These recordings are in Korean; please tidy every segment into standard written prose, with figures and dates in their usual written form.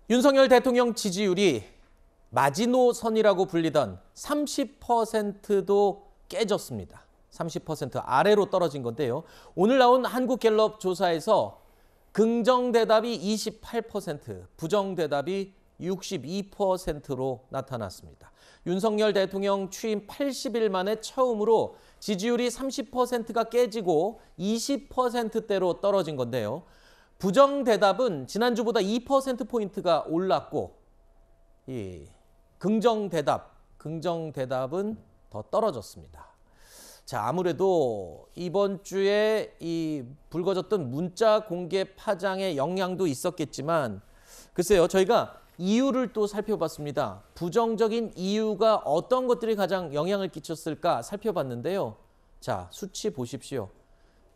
윤석열 대통령 지지율이 마지노선이라고 불리던 30%도 깨졌습니다. 30% 아래로 떨어진 건데요. 오늘 나온 한국갤럽 조사에서 긍정 대답이 28%, 부정 대답이 62%로 나타났습니다. 윤석열 대통령 취임 80일 만에 처음으로 지지율이 30%가 깨지고 20%대로 떨어진 건데요. 부정 대답은 지난주보다 2%포인트가 올랐고 긍정 대답은 더 떨어졌습니다. 자, 아무래도 이번 주에 이 불거졌던 문자 공개 파장의 영향도 있었겠지만 글쎄요, 저희가 이유를 또 살펴봤습니다. 부정적인 이유가 어떤 것들이 가장 영향을 끼쳤을까 살펴봤는데요. 자, 수치 보십시오.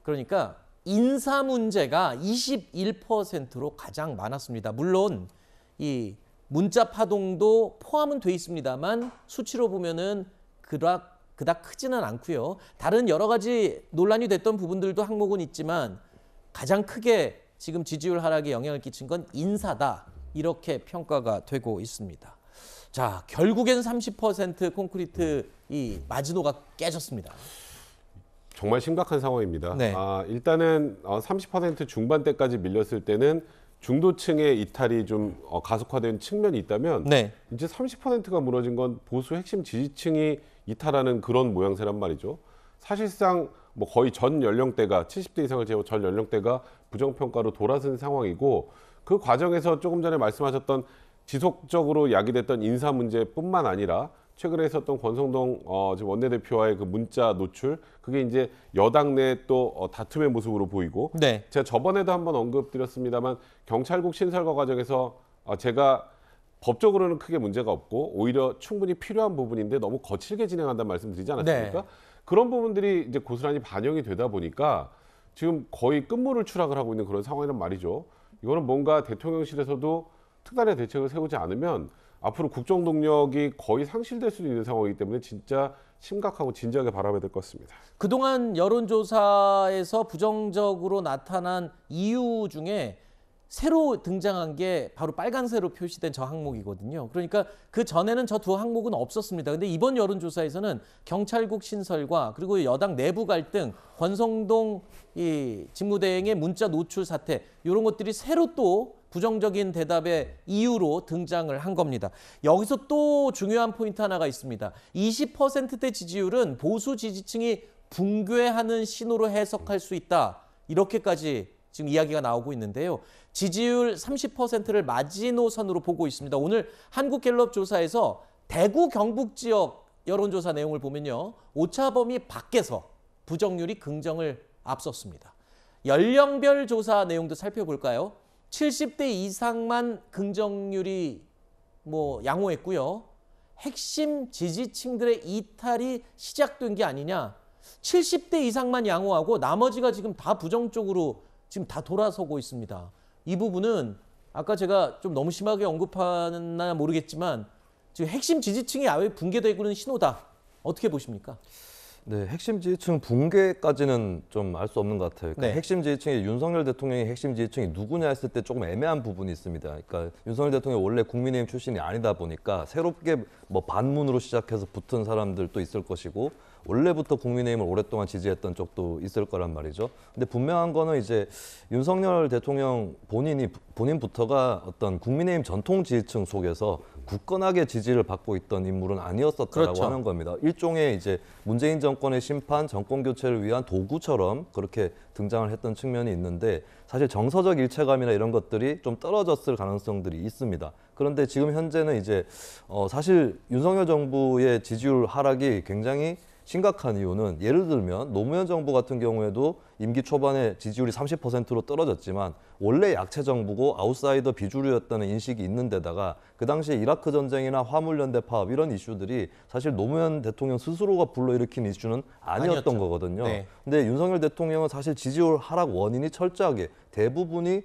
그러니까 인사 문제가 21%로 가장 많았습니다. 물론 이 문자 파동도 포함은 돼 있습니다만 수치로 보면은 그닥 크지는 않고요. 다른 여러 가지 논란이 됐던 부분들도 항목은 있지만 가장 크게 지금 지지율 하락에 영향을 끼친 건 인사다. 이렇게 평가가 되고 있습니다. 자, 결국엔 30% 콘크리트 이 마지노가 깨졌습니다. 정말 심각한 상황입니다. 네. 일단은 30% 중반대까지 밀렸을 때는 중도층의 이탈이 좀 가속화된 측면이 있다면 네. 이제 30%가 무너진 건 보수 핵심 지지층이 이탈하는 그런 모양새란 말이죠. 사실상 뭐 거의 전 연령대가 70대 이상을 제외하고 전 연령대가 부정평가로 돌아선 상황이고 그 과정에서 조금 전에 말씀하셨던 지속적으로 야기됐던 인사 문제뿐만 아니라 최근에 있었던 권성동 지금 원내대표와의 그 문자 노출 그게 이제 여당 내 또 다툼의 모습으로 보이고 네. 제가 저번에도 한번 언급드렸습니다만 경찰국 신설과 과정에서 제가 법적으로는 크게 문제가 없고 오히려 충분히 필요한 부분인데 너무 거칠게 진행한다는 말씀드리지 않았습니까? 네. 그런 부분들이 이제 고스란히 반영이 되다 보니까 지금 거의 끝물을 추락을 하고 있는 그런 상황이란 말이죠. 이거는 뭔가 대통령실에서도 특단의 대책을 세우지 않으면 앞으로 국정 동력이 거의 상실될 수도 있는 상황이기 때문에 진짜 심각하고 진지하게 바라봐야 될 것 같습니다. 그동안 여론조사에서 부정적으로 나타난 이유 중에 새로 등장한 게 바로 빨간색으로 표시된 저 항목이거든요. 그러니까 그 전에는 저 두 항목은 없었습니다. 근데 이번 여론조사에서는 경찰국 신설과 그리고 여당 내부 갈등, 권성동 이 직무대행의 문자 노출 사태 이런 것들이 새로 또 부정적인 대답의 이유로 등장을 한 겁니다. 여기서 또 중요한 포인트 하나가 있습니다. 20%대 지지율은 보수 지지층이 붕괴하는 신호로 해석할 수 있다. 이렇게까지 지금 이야기가 나오고 있는데요. 지지율 30%를 마지노선으로 보고 있습니다. 오늘 한국갤럽 조사에서 대구 경북 지역 여론조사 내용을 보면요. 오차범위 밖에서 부정률이 긍정을 앞섰습니다. 연령별 조사 내용도 살펴볼까요? 70대 이상만 긍정률이 양호했고요. 핵심 지지층들의 이탈이 시작된 게 아니냐. 70대 이상만 양호하고 나머지가 지금 다 부정 쪽으로 지금 다 돌아서고 있습니다. 이 부분은 아까 제가 좀 너무 심하게 언급하나 모르겠지만 지금 핵심 지지층이 아예 붕괴되고 있는 신호다. 어떻게 보십니까? 네, 핵심 지지층 붕괴까지는 좀 알 수 없는 것 같아요. 그러니까 네. 핵심 지지층이 윤석열 대통령의 핵심 지지층이 누구냐 했을 때 조금 애매한 부분이 있습니다. 그러니까 윤석열 대통령이 원래 국민의힘 출신이 아니다 보니까 새롭게 반문으로 시작해서 붙은 사람들도 있을 것이고 원래부터 국민의힘을 오랫동안 지지했던 쪽도 있을 거란 말이죠. 근데 분명한 거는 이제 윤석열 대통령 본인부터가 어떤 국민의힘 전통 지지층 속에서 굳건하게 지지를 받고 있던 인물은 아니었었다라고 그렇죠. 하는 겁니다. 일종의 이제 문재인 정권의 심판, 정권 교체를 위한 도구처럼 그렇게 등장을 했던 측면이 있는데 사실 정서적 일체감이나 이런 것들이 좀 떨어졌을 가능성들이 있습니다. 그런데 지금 현재는 이제 사실 윤석열 정부의 지지율 하락이 굉장히 심각한 이유는 예를 들면 노무현 정부 같은 경우에도 임기 초반에 지지율이 30%로 떨어졌지만 원래 약체 정부고 아웃사이더 비주류였다는 인식이 있는 데다가 그 당시에 이라크 전쟁이나 화물연대 파업 이런 이슈들이 사실 노무현 대통령 스스로가 불러일으킨 이슈는 아니었던 거거든요. 네. 근데 윤석열 대통령은 사실 지지율 하락 원인이 철저하게 대부분이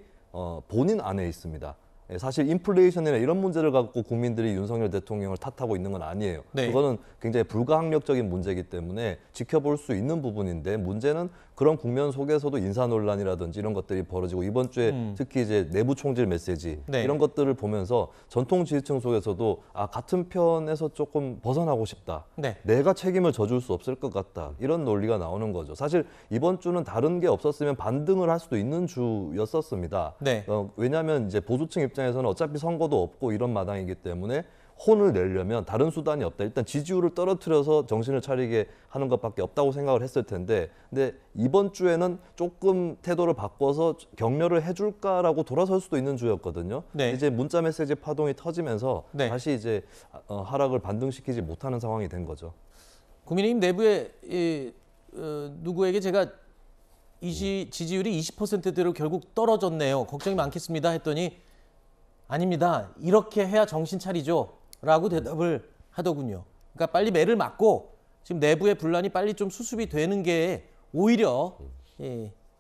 본인 안에 있습니다. 사실 인플레이션이나 이런 문제를 갖고 국민들이 윤석열 대통령을 탓하고 있는 건 아니에요. 네. 그거는 굉장히 불가항력적인 문제이기 때문에 지켜볼 수 있는 부분인데 문제는 그런 국면 속에서도 인사 논란이라든지 이런 것들이 벌어지고 이번 주에 특히 이제 내부 총질 메시지 네. 이런 것들을 보면서 전통 지지층 속에서도 같은 편에서 조금 벗어나고 싶다. 네. 내가 책임을 져줄 수 없을 것 같다. 이런 논리가 나오는 거죠. 사실 이번 주는 다른 게 없었으면 반등을 할 수도 있는 주였었습니다. 네. 왜냐하면 이제 보수층 입장에서는 어차피 선거도 없고 이런 마당이기 때문에 혼을 내려면 다른 수단이 없다. 일단 지지율을 떨어뜨려서 정신을 차리게 하는 것밖에 없다고 생각을 했을 텐데, 근데 이번 주에는 조금 태도를 바꿔서 격려를 해줄까라고 돌아설 수도 있는 주였거든요. 네. 이제 문자 메시지 파동이 터지면서 네. 다시 이제 하락을 반등시키지 못하는 상황이 된 거죠. 국민의힘 내부에 누구에게 제가 지지율이 20%대로 결국 떨어졌네요. 걱정이 많겠습니다 했더니 아닙니다. 이렇게 해야 정신 차리죠. 라고 대답을 하더군요. 그러니까 빨리 매를 맞고 지금 내부의 분란이 빨리 좀 수습이 되는 게 오히려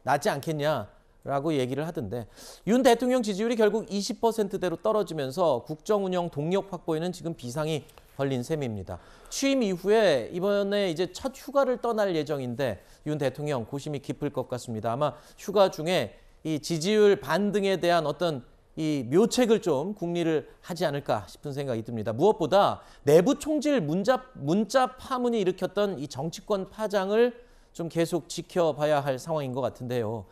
낫지 않겠냐라고 얘기를 하던데 윤 대통령 지지율이 결국 20%대로 떨어지면서 국정운영 동력 확보에는 지금 비상이 걸린 셈입니다. 취임 이후에 이번에 이제 첫 휴가를 떠날 예정인데 윤 대통령 고심이 깊을 것 같습니다. 아마 휴가 중에 이 지지율 반등에 대한 어떤 이 묘책을 좀 궁리를 하지 않을까 싶은 생각이 듭니다. 무엇보다 내부 총질 문자 파문이 일으켰던 이 정치권 파장을 좀 계속 지켜봐야 할 상황인 것 같은데요.